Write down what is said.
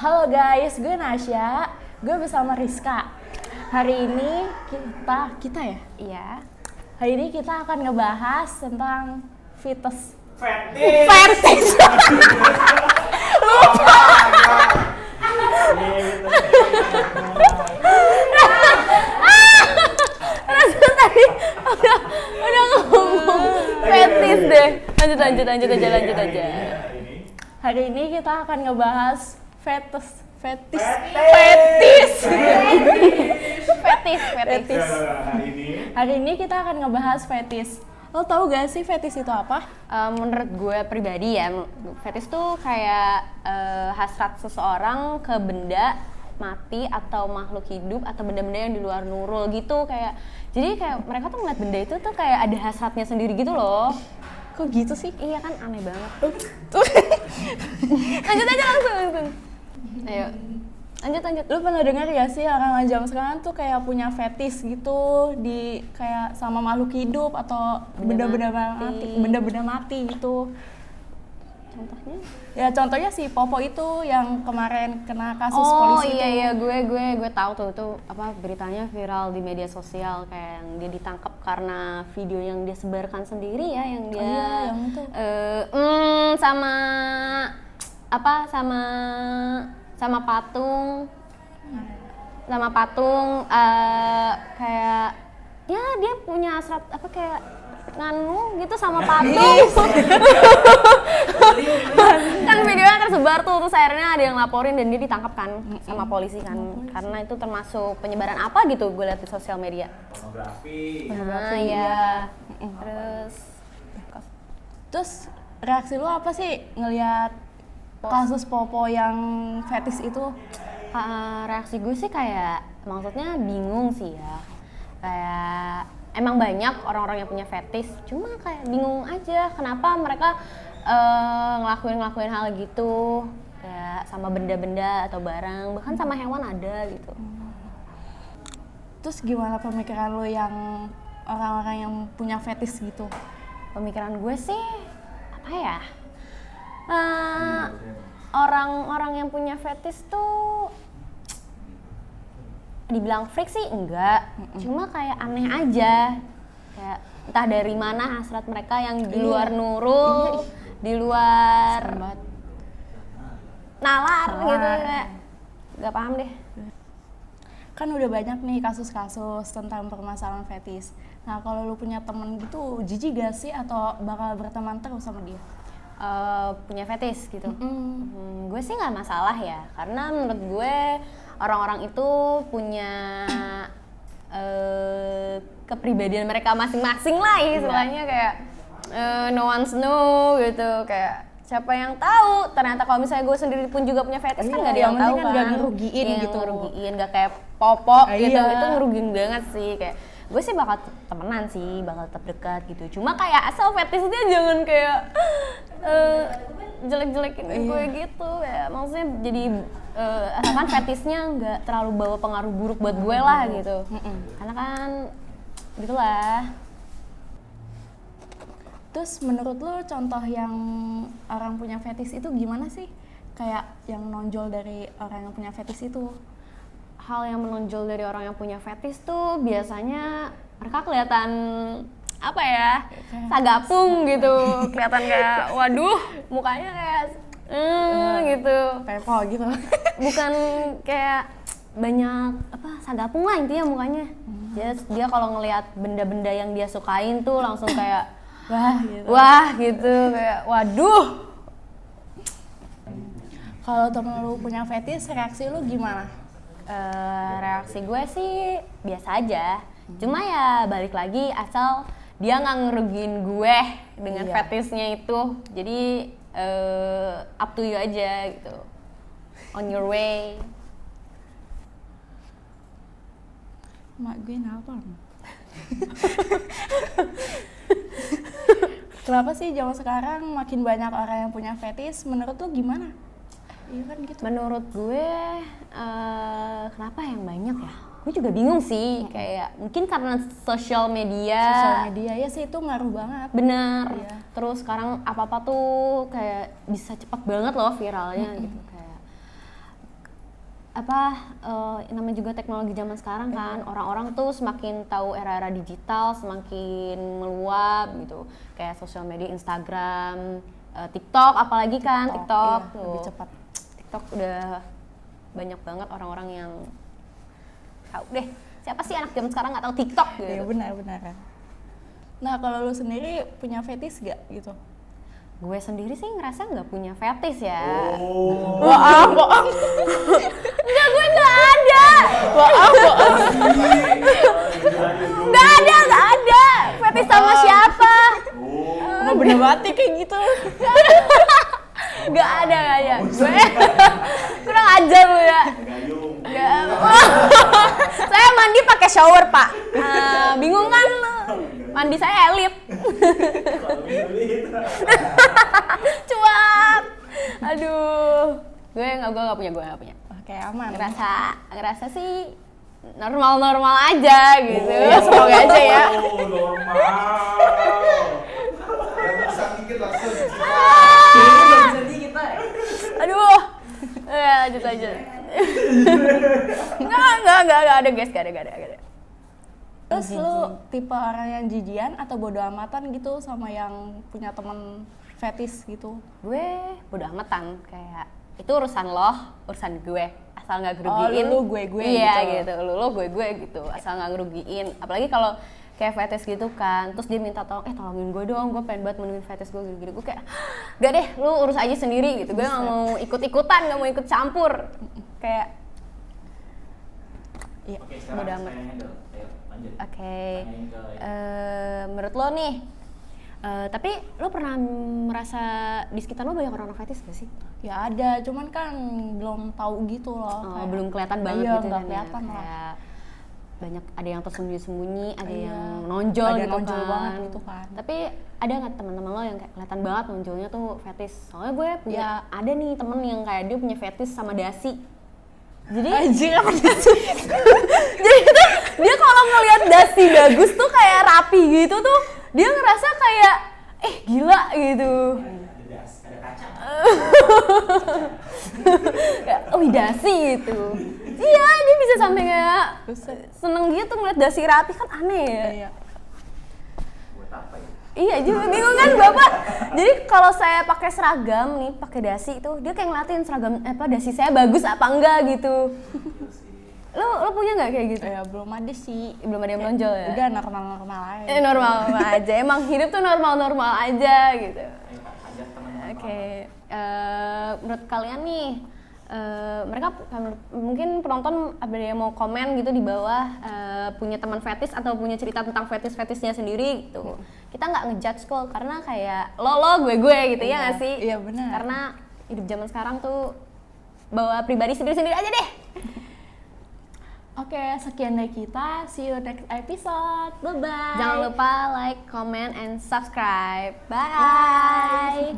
Halo guys, gue Nasya, gue bersama Rizka. Hari ini kita ya? Iya. Hari ini kita akan ngebahas tentang fetus. Fetis. Lupa. Rasanya tadi udah ngomong fetis deh. Lanjut aja. Hari ini kita akan ngebahas fetis. Hari ini kita akan ngebahas fetis. Lo tau gak sih fetis itu apa? Menurut gue pribadi ya, fetis tuh kayak hasrat seseorang ke benda mati atau makhluk hidup atau benda-benda yang di luar nurul gitu kayak. Jadi kayak mereka tuh ngeliat benda itu tuh kayak ada hasratnya sendiri gitu loh. Kok gitu sih? Iya kan, aneh banget. Lanjut aja langsung. Ayo, lanjut. Lu pernah dengar gak sih orang zaman sekarang tuh kayak punya fetis gitu di kayak sama makhluk hidup atau benda-benda mati gitu. Contohnya? Ya contohnya si Popo itu yang kemarin kena kasus Oh polisi iya, itu. gue tahu tuh apa beritanya viral di media sosial kayak yang dia ditangkap karena video yang dia sebarkan sendiri ya, yang dia yang itu. sama patung kayak ya dia punya hasrat apa kayak nganu gitu sama patung. Kan videonya tersebar tuh, terus akhirnya ada yang laporin dan dia ditangkap kan sama polisi kan, karena itu termasuk penyebaran apa gitu gue lihat di sosial media. Pornografi. Nah iya. Terus reaksi lu apa sih ngelihat kasus Popo yang fetis itu? Reaksi gue sih kayak maksudnya bingung sih ya, kayak emang banyak orang-orang yang punya fetis, cuma kayak bingung aja kenapa mereka ngelakuin hal gitu kayak sama benda-benda atau barang, bahkan sama hewan ada gitu. Terus gimana pemikiran lu yang orang-orang yang punya fetis gitu? Pemikiran gue sih apa ya, orang-orang yang punya fetis tuh dibilang freak sih enggak, cuma kayak aneh aja, kayak entah dari mana hasrat mereka yang di luar nurul, di luar nalar gitu, kayak nggak paham deh. Kan udah banyak nih kasus-kasus tentang permasalahan fetis. Nah kalau lu punya temen gitu, jijik gak sih atau bakal berteman terus sama dia? Punya fetis gitu. Gue sih nggak masalah ya, karena menurut gue orang-orang itu punya kepribadian mereka masing-masing lah istilahnya, kayak no one know gitu, kayak siapa yang tahu, ternyata kalau misalnya gue sendiri pun juga punya fetis kan nggak ada yang tahu kan, nggak ngerugiin gitu, ngerugiin, nggak kayak Popo gitu, itu ngerugiin banget sih. Kayak gue sih bakal temenan sih, bakal tetap dekat gitu, cuma kayak asal fetisnya jangan kayak jelek-jelekin gue gitu ya, maksudnya jadi asalkan fetisnya nggak terlalu bawa pengaruh buruk buat gue lah gitu, karena kan gitulah. Terus menurut lu contoh yang orang punya fetis itu gimana sih? Kayak yang nonjol dari orang yang punya fetis itu? Hal yang menonjol dari orang yang punya fetis tuh biasanya mereka kelihatan apa ya, sagapung gitu, kelihatan kayak waduh mukanya kayak gitu, pepo gitu. Bukan kayak banyak apa, sagapung lah intinya mukanya. Dia kalau ngelihat benda-benda yang dia sukain tuh langsung kayak wah gitu kayak waduh. Kalau temen lu punya fetis, reaksi lu gimana? Reaksi gue sih biasa aja, cuma ya balik lagi asal dia nggak ngerugiin gue dengan fetisnya itu, jadi up to you aja gitu, on your way. Mak gue nelpon. Kenapa sih zaman sekarang makin banyak orang yang punya fetis? Menurut lu gimana? Iya kan gitu. Menurut gue kenapa yang banyak ya? Gue juga bingung sih, kayak mungkin karena sosial media. Sosial media ya sih, itu ngaruh banget. Bener. Iya. Terus sekarang apa-apa tuh kayak bisa cepat banget loh viralnya gitu, kayak namanya juga teknologi zaman sekarang kan, orang-orang tuh semakin tahu era-era digital, semakin meluap gitu, kayak sosial media, Instagram, TikTok, apalagi kan TikTok iya, tuh. lebih cepat. TikTok udah banyak banget orang-orang yang tahu deh, siapa sih anak zaman sekarang nggak tahu TikTok gitu. Iya benar. Nah kalau lu sendiri punya fetish gak gitu? Gue sendiri sih ngerasa nggak punya fetish ya. Bohong. Enggak, gue nggak ada. Nggak ada. Fetish sama siapa? Emang bener banget kayak gitu. Nggak ada. Gue kurang ajar lu ya. Gayung. Nggak. Saya mandi pakai shower, Pak. Bingung kan lu? Mandi saya elit. Cuap. Aduh. Gue nggak punya. Oke aman. Ngerasa sih normal aja gitu. Semoga aja ya. Oh, normal. Yang besar dikit langsung. Aduh. Lanjut. Nggak ada guys, nggak ada. Terus lu tipe orang yang jijian atau bodo amatan gitu sama yang punya temen fetish gitu? Gue bodo amatan, kayak itu urusan lo, urusan gue, asal nggak ngerugiin. lu gue iya gitu. lu gue gitu, asal nggak ngerugiin. Apalagi kalau kayak fetish gitu kan, terus dia minta tolongin gue dong, gue pengen banget menemuin fetish gue gitu. Gue kayak gak deh, lu urus aja sendiri gitu. Gue nggak mau ikut-ikutan, nggak mau ikut campur. Kayak Iya. Oke, sekarang Bodo saya amat. yang handle. Ayo, lanjut. Oke. Tanyain ke Menurut lo nih, tapi lo pernah merasa di sekitar lo banyak orang fetish gak sih? Ya ada, cuman kan belum tahu gitu loh. Oh, kayak- belum kelihatan banget iya, gitu nggak kan kelihatan ya. lah. Kayak banyak, ada yang tersembunyi-sembunyi, ada Iya. yang nonjol Ada gitu nonjol kan. banget gitu kan. Tapi ada nggak teman-teman lo yang kayak kelihatan banget nonjolnya tuh fetish? Soalnya gue punya, Ya. ada nih temen yang kayak dia punya fetish sama dasi. Jadi Anjir apa sih? jadi tuh dia kalau ngelihat dasi bagus tuh kayak rapi gitu tuh, dia ngerasa kayak gila gitu. ada das, ada kaca. Kayak, dasi gitu. Iya, dia bisa sampai kayak Buset. seneng gitu ngeliat dasi rapi, kan aneh ya. Iya. Buat apa ya? Iya juga bingung kan Bapak. Jadi kalau saya pakai seragam nih, pakai dasi itu, dia kayak ngeliatin seragam dasi saya bagus apa enggak gitu. Gila sih. Lo punya nggak kayak gitu? Ya belum ada sih. Belum ada yang menonjol ya? Udah normal-normal aja. Normal aja. Emang hidup tuh normal aja gitu. Ayo, ajak teman-teman. Oke, menurut kalian nih, mereka mungkin penonton ada yang mau komen gitu di bawah, punya teman fetish atau punya cerita tentang fetishnya sendiri gitu. Kita nggak ngejudge kok, karena kayak lo gue gitu ya nggak sih? Iya, benar. Karena hidup zaman sekarang tuh bawa pribadi sendiri aja deh. Oke, sekian dari kita. See you next episode. Bye-bye. Jangan lupa like, comment, and subscribe. Bye.